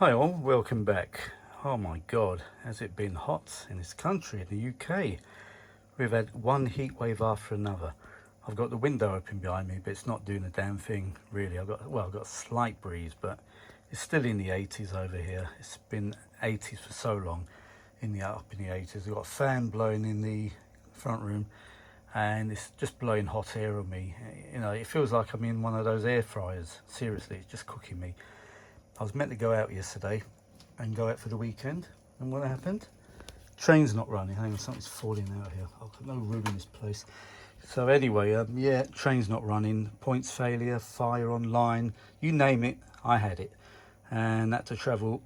Hi all, welcome back. Oh my god, has it been hot in this country, in the UK? We've had one heat wave after another. I've got the window open behind me, but it's not doing a damn thing really. I've got a slight breeze, but it's still in the 80s over here. It's been 80s for so long, up in the 80s. I've got a fan blowing in the front room, and it's just blowing hot air on me. You know, it feels like I'm in one of those air fryers. Seriously, it's just cooking me. I was meant to go out yesterday and go out for the weekend, and what happened? Train's not running. Hang on, something's falling out here. I've got no room in this place. So anyway, yeah, train's not running. Points failure, fire online, you name it, I had it. And had to travel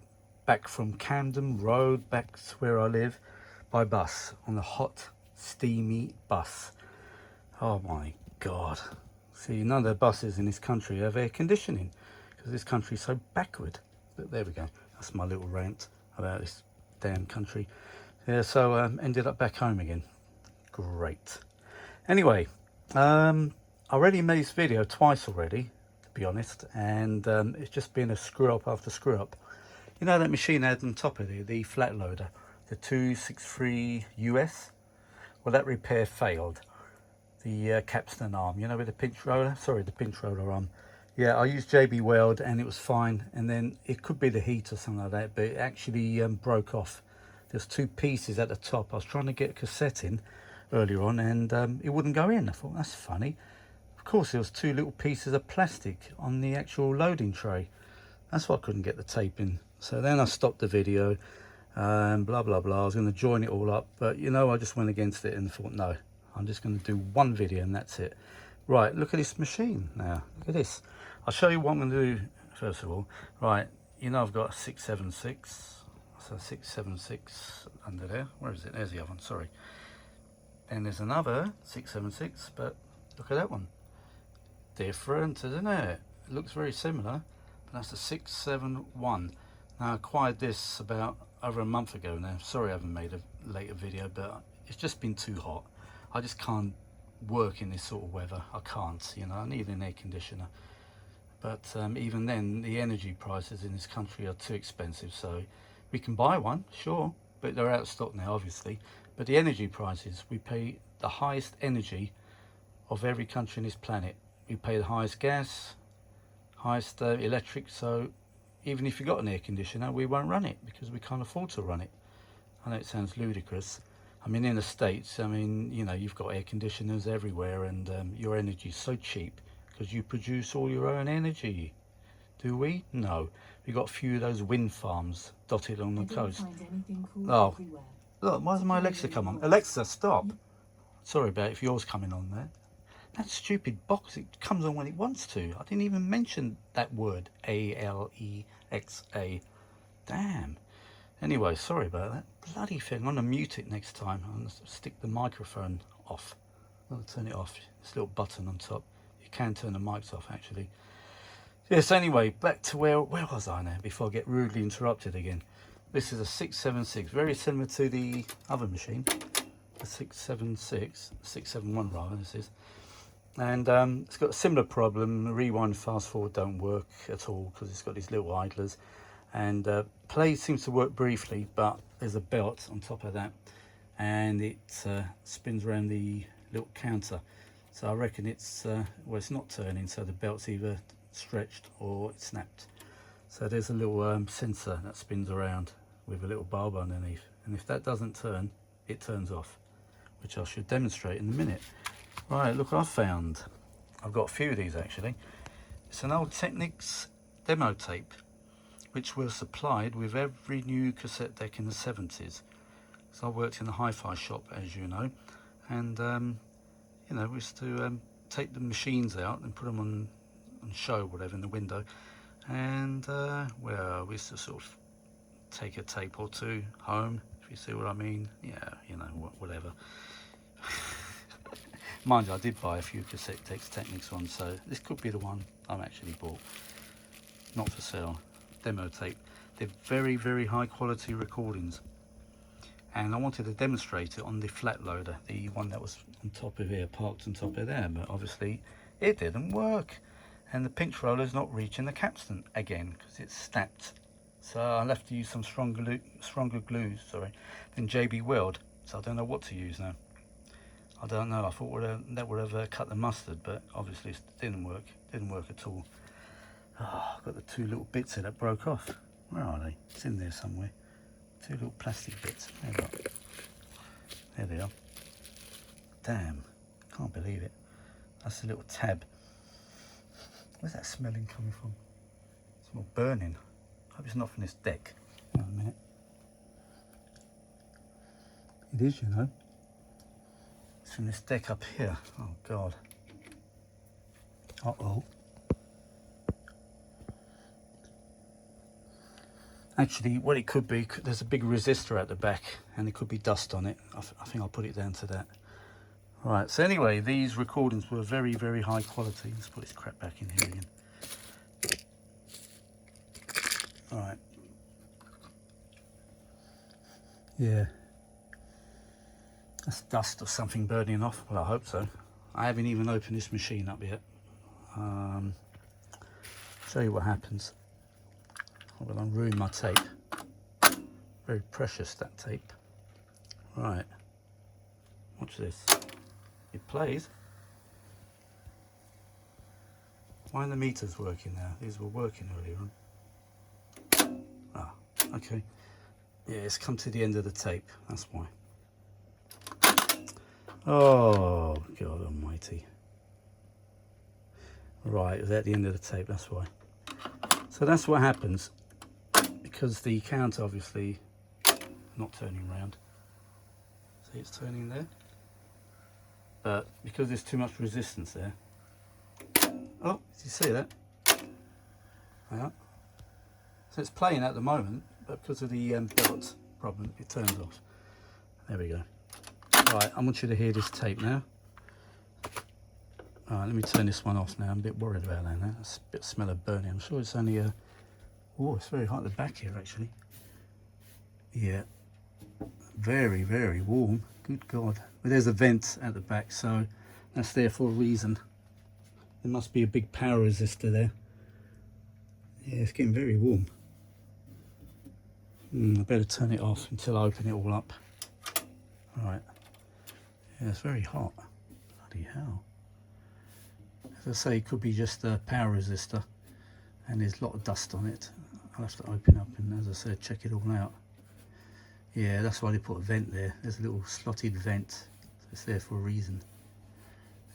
back from Camden Road back to where I live by bus, on a hot, steamy bus. Oh my God. See, none of the buses in this country have air conditioning, because this country's so backward. But there we go. That's my little rant about this damn country. Yeah, so ended up back home again. Great. Anyway, I already made this video twice already, to be honest, and it's just been a screw up after screw up. You know that machine I had on top of it, the flat loader, the 263 US? Well, that repair failed. The capstan arm, you know, with the pinch roller, the pinch roller arm. Yeah, I used JB Weld and it was fine, and then it could be the heat or something like that, but it actually broke off. There's two pieces at the top. I was trying to get a cassette in earlier on, and it wouldn't go in. I thought, that's funny. Of course, there was two little pieces of plastic on the actual loading tray. That's why I couldn't get the tape in. So then I stopped the video, and blah blah blah. I was going to join it all up, but you know, I just went against it and thought, no, I'm just going to do one video and that's it. Right, look at this machine now. Look at this. I'll show you what I'm going to do first of all. Right, you know, I've got a 676. So 676 under there. Where is it? There's the other one, sorry. And there's another 676, but look at that one. Different, isn't it? It looks very similar, but that's a 671. Now, I acquired this about over a month ago now. Sorry I haven't made a later video, but it's just been too hot. I just can't work in this sort of weather. I can't, you know, I need an air conditioner. But even then, the energy prices in this country are too expensive, so we can buy one, sure, but they're out of stock now, obviously. But the energy prices, we pay the highest energy of every country on this planet. We pay the highest gas, highest electric, so even if you've got an air conditioner, we won't run it because we can't afford to run it. I know it sounds ludicrous. I mean, in the States, I mean, you know, you've got air conditioners everywhere, and your energy is so cheap because you produce all your own energy. Do we? No. We've got a few of those wind farms dotted on the coast. Oh, look, why does my Alexa come on? Alexa, stop. Sorry about if yours coming on there. That stupid box, it comes on when it wants to. I didn't even mention that word, Alexa. Damn. Anyway, sorry about that. Bloody thing. I'm going to mute it next time. I'm going to stick the microphone off. I'm going to turn it off. This little button on top. You can turn the mics off, actually. Yes, anyway, back to where was I now before I get rudely interrupted again. This is a 676, very similar to the other machine, the 671 rather, this is. And it's got a similar problem. Rewind, fast forward don't work at all because it's got these little idlers. And play seems to work briefly, but there's a belt on top of that, and it spins around the little counter. So I reckon it's, well, it's not turning, so the belt's either stretched or it's snapped. So there's a little sensor that spins around with a little bulb underneath, and if that doesn't turn, it turns off, which I should demonstrate in a minute. Right, look what I've found. I've got a few of these actually. It's an old Technics demo tape which was supplied with every new cassette deck in the 70s. So I worked in a hi-fi shop, as you know, and you know, we used to take the machines out and put them on show, whatever, in the window, and well, we used to sort of take a tape or two home, if you see what I mean. Yeah, you know, whatever. Mind you, I did buy a few cassette decks, Technics ones, so this could be the one I've actually bought. Not for sale. Demo tape. They're very, very high quality recordings, and I wanted to demonstrate it on the flat loader, the one that was on top of here, parked on top of there, but obviously it didn't work, and the pinch roller is not reaching the capstan again because it's So I'll have to use some stronger glues, sorry, than JB Weld. So I don't know what to use now. I don't know. I thought that would have cut the mustard, but obviously it didn't work. Didn't work at all. Oh, I've got the two little bits here that broke off. Where are they? It's in there somewhere. Two little plastic bits. There they are. Damn, can't believe it. That's a little tab. Where's that smelling coming from? It smells burning. I hope it's not from this deck. Hang on a minute. It is, you know. It's from this deck up here. Oh God. Uh-oh. Actually, what it could be, there's a big resistor at the back and it could be dust on it. I think I'll put it down to that. Right, so anyway, these recordings were very, very high quality. Let's put this crap back in here again. All right. Yeah. That's dust or something burning off. Well, I hope so. I haven't even opened this machine up yet. Show you what happens. I'm going to ruin my tape. Very precious, that tape. Right. Watch this. It plays. Why are the meters working now? These were working earlier on. Ah, okay. Yeah, it's come to the end of the tape. That's why. Oh, God almighty. Right, it was at the end of the tape, that's why. So that's what happens. Because the counter obviously not turning round. See, it's turning there. But because there's too much resistance there. Oh, did you see that? Yeah. So it's playing at the moment, but because of the belt problem, it turns off. There we go. Right, I want you to hear this tape now. Alright, let me turn this one off now. I'm a bit worried about that now. There's a bit of smell of burning. I'm sure it's only a... Oh, it's very hot at the back here, actually. Yeah. Very, very warm. Good God. But there's a vent at the back, so that's there for a reason. There must be a big power resistor there. Yeah, it's getting very warm. I better turn it off until I open it all up. Right. Yeah, it's very hot. Bloody hell. As I say, it could be just a power resistor and there's a lot of dust on it. I'll have to open up and, as I said, check it all out. Yeah, that's why they put a vent there. There's a little slotted vent. So it's there for a reason.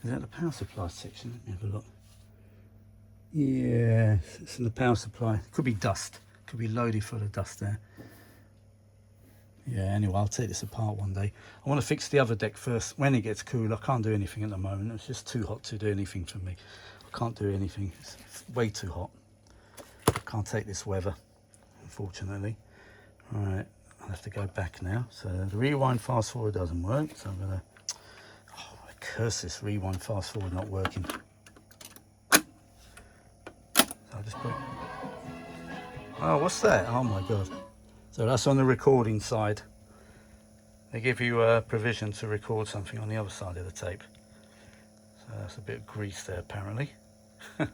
Is that the power supply section? Let me have a look. Yeah, it's in the power supply. It could be dust. Could be loaded full of dust there. Yeah, anyway, I'll take this apart one day. I want to fix the other deck first. When it gets cool, I can't do anything at the moment. It's just too hot to do anything for me. I can't do anything. It's way too hot. Can't take this weather, unfortunately. All right, I'll have to go back now. So the rewind fast forward doesn't work. So I'm going to... Oh, I curse this rewind fast forward not working. So I'll just put... Oh, what's that? Oh my God. So that's on the recording side. They give you a provision to record something on the other side of the tape. So that's a bit of grease there, apparently. I've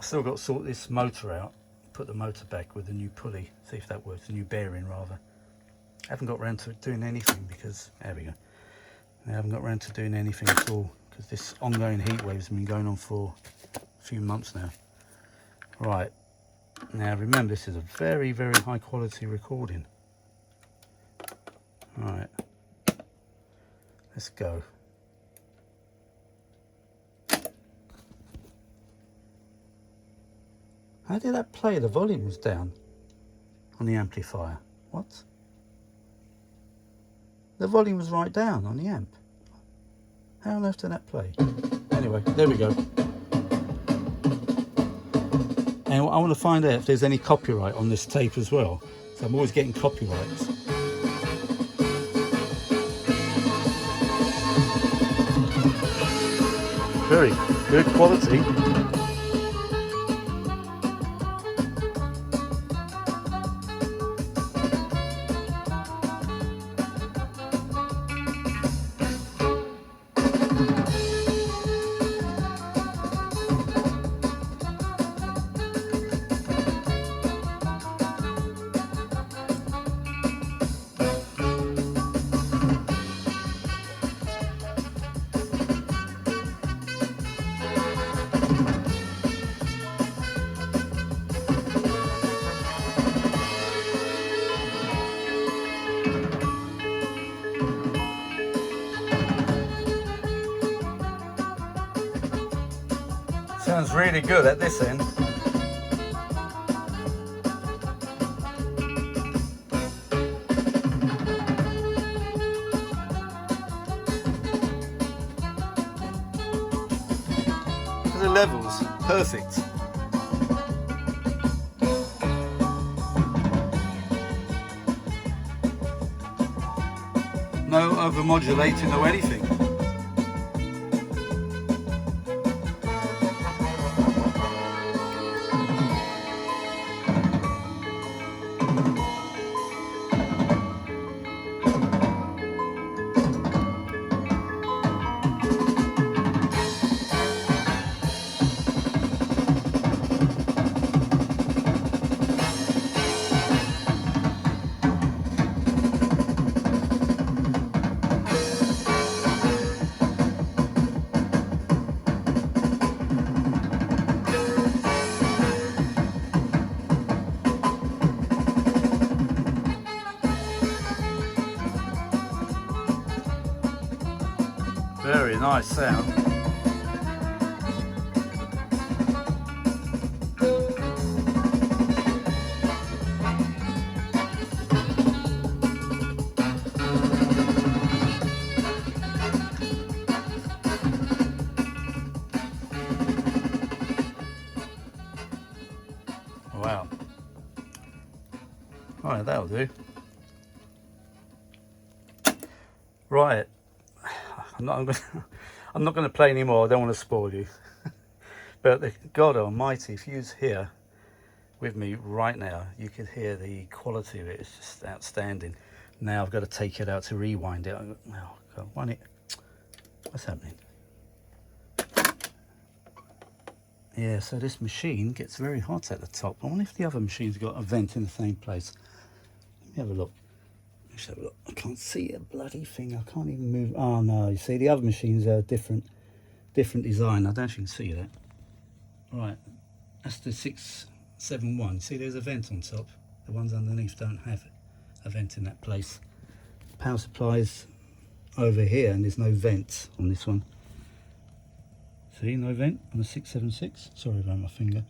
still got to sort this motor out, put the motor back with the new pulley, see if that works, the new bearing rather. I haven't got around to doing anything because, there we go. I haven't got around to doing anything at all because this ongoing heat wave has been going on for a few months now. Right. Now remember, this is a very, very high quality recording. Right, let's go. How did that play? The volume was down on the amplifier. What? The volume was right down on the amp. How on earth did that play? Anyway, there we go. And I want to find out if there's any copyright on this tape as well. So I'm always getting copyrights. Very good quality. really good at this end. The levels, perfect. No over-modulating or anything. Very nice sound. Wow. Alright, that'll do. Right. I'm not going to play anymore. I don't want to spoil you. But God Almighty, if you was here with me right now, you could hear the quality of it. It's just outstanding. Now I've got to take it out to rewind it. Now, run it. What's happening? Yeah, so this machine gets very hot at the top. I wonder if the other machine's got a vent in the same place. Let me have a look. Let's have a look. I can't see a bloody thing. I can't even move. Oh no, you see the other machines are different design. I don't know if you can see that. Right, that's the 671. See, there's a vent on top. The ones underneath don't have a vent in that place. Power supply's over here and there's no vent on this one. See, no vent on the 676. Sorry about my finger.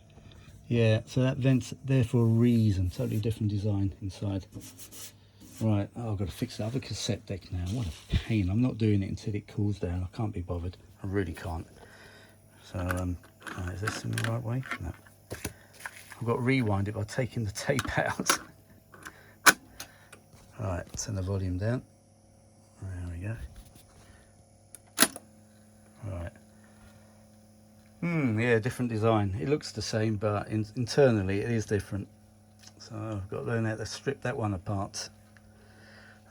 Yeah, so that vent's there for a reason. Totally different design inside. Right, oh, I've got to fix the other cassette deck now. What a pain. I'm not doing it until it cools down. I can't be bothered. I really can't. So, is this in the right way? No. I've got to rewind it by taking the tape out. Right, turn the volume down. There we go. Right. Yeah, different design. It looks the same, but internally it is different. So I've got to learn how to strip that one apart.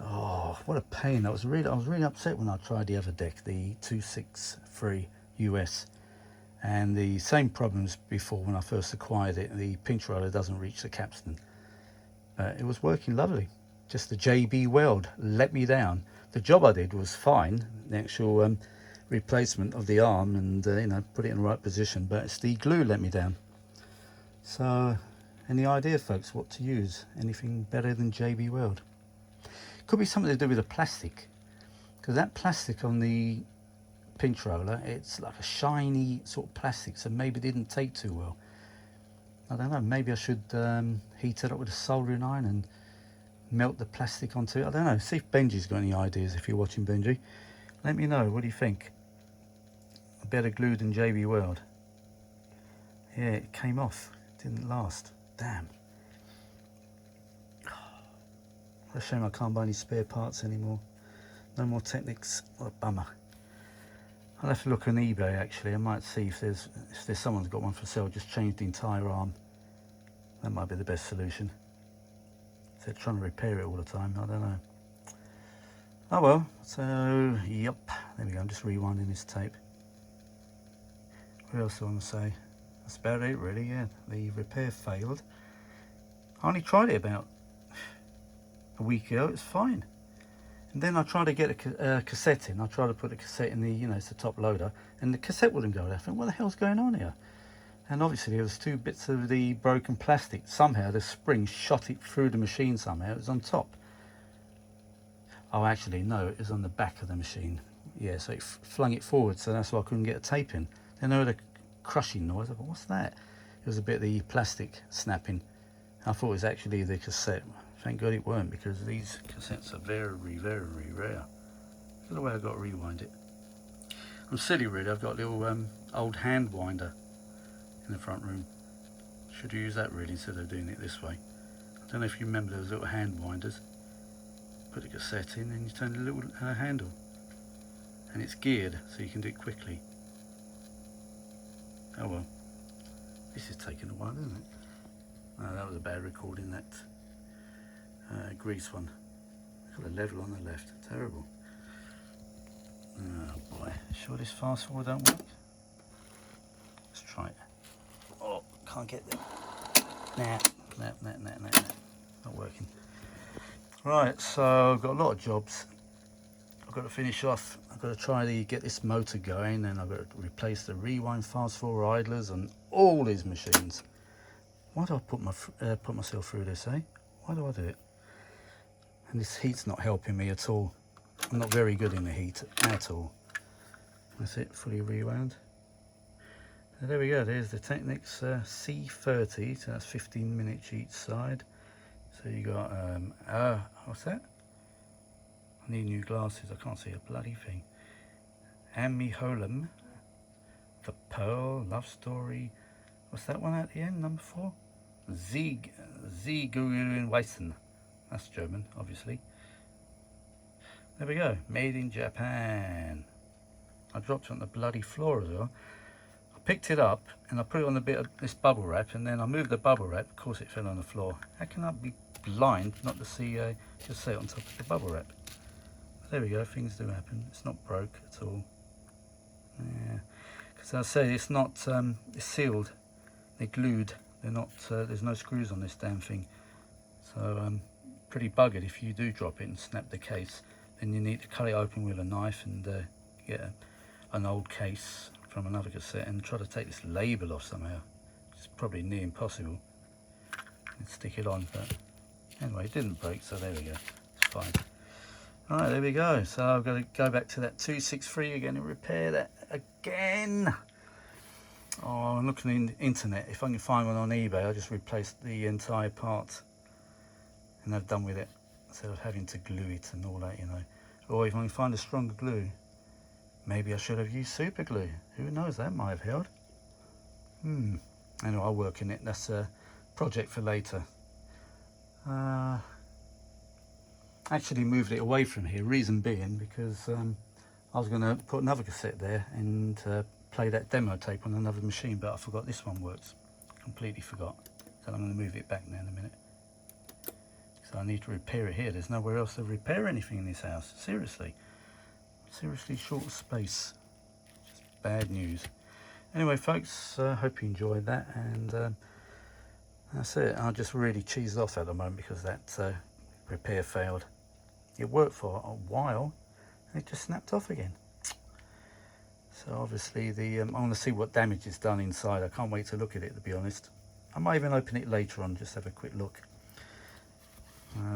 Oh, what a pain. I was really upset when I tried the other deck, the 263 US. And the same problems before when I first acquired it. The pinch roller doesn't reach the capstan. It was working lovely. Just the JB Weld let me down. The job I did was fine. The actual replacement of the arm and you know, put it in the right position. But it's the glue let me down. So, any idea, folks, what to use? Anything better than JB Weld? Could be something to do with the plastic, because that plastic on the pinch roller, it's like a shiny sort of plastic, so maybe it didn't take too well. I don't know, maybe I should heat it up with a soldering iron and melt the plastic onto it. I don't know. See if Benji's got any ideas. If you're watching, Benji, let me know. What do you think? A better glue than JB Weld? Yeah, it came off. It didn't last. Damn. What a shame I can't buy any spare parts anymore. No more Technics. What a bummer. I'll have to look on eBay actually. I might see if there's someone's got one for sale. Just change the entire arm. That might be the best solution. So they're trying to repair it all the time. I don't know. Oh well. So yep. There we go. I'm just rewinding this tape. What else do I want to say? That's about it really. Yeah. The repair failed. I only tried it about a week ago. It's fine. And then I tried to get a cassette in. I tried to put a cassette in the, you know, it's the top loader, and the cassette wouldn't go there. I think, what the hell's going on here? And obviously there was 2 bits of the broken plastic. Somehow the spring shot it through the machine somehow. It was on top. Oh, actually, no, it was on the back of the machine. Yeah, so it flung it forward, so that's why I couldn't get a tape in. Then I heard crushing noise. I thought, what's that? It was a bit of the plastic snapping. I thought it was actually the cassette. Thank God it weren't, because these cassettes are very, very rare. Look at the way I got to rewind it. I'm silly really, I've got a little old hand winder in the front room. Should use that really instead of doing it this way. I don't know if you remember those little hand winders. Put the cassette in and you turn the little handle. And it's geared so you can do it quickly. Oh well. This is taking a while, isn't it? No, that was a bad recording, that Grease one. Got a level on the left. Terrible. Oh boy. Sure this fast forward don't work? Let's try it. Oh, can't get there. Nah. Not working. Right, so I've got a lot of jobs. I've got to finish off. I've got to try to get this motor going, and I've got to replace the rewind fast forward idlers on all these machines. Why do I put myself through this, eh? Why do I do it? And this heat's not helping me at all. I'm not very good in the heat at all. That's it, fully rewound. So there we go, there's the Technics C30, so that's 15 minutes each side. So you got, what's that? I need new glasses, I can't see a bloody thing. Amiholem, The Pearl, Love Story. What's that one at the end, number 4? Weissen. That's German, obviously. There we go, made in Japan. I dropped it on the bloody floor as well. I picked it up and I put it on a bit of this bubble wrap, and then I moved the bubble wrap. Of course it fell on the floor. How can I be blind not to see just say it on top of the bubble wrap? But there we go, things do happen. It's not broke at all. Yeah, because I say it's not, it's sealed. They're glued. They're not. There's no screws on this damn thing. So pretty buggered if you do drop it and snap the case. Then you need to cut it open with a knife and get an old case from another cassette and try to take this label off somehow. It's probably near impossible. And stick it on, but anyway, it didn't break, so there we go. It's fine. All right, there we go. So I've got to go back to that 263 again and repair that again. Oh, I'm looking in the internet. If I can find one on eBay, I'll just replace the entire part and I've done with it, instead of having to glue it and all that, you know. Or if I can find a stronger glue, maybe I should have used super glue. Who knows, that might have held. Anyway, I'll work in it. That's a project for later. Actually moved it away from here, reason being because I was going to put another cassette there and play that demo tape on another machine, but I forgot this one works. Completely forgot. So I'm going to move it back now in a minute. So I need to repair it here. There's nowhere else to repair anything in this house. Seriously short of space. Just bad news. Anyway folks, hope you enjoyed that, and that's it. I'm just really cheesed off at the moment because that repair failed. It worked for a while and it just snapped off again. So obviously I want to see what damage is done inside. I can't wait to look at it, to be honest. I might even open it later on, just have a quick look.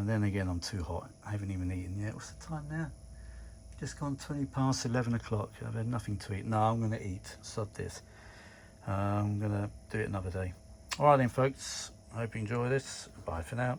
Then again, I'm too hot. I haven't even eaten yet. What's the time now? Just gone 20 past 11 o'clock. I've had nothing to eat. No, I'm going to eat. Sod this. I'm going to do it another day. All right then, folks. I hope you enjoy this. Bye for now.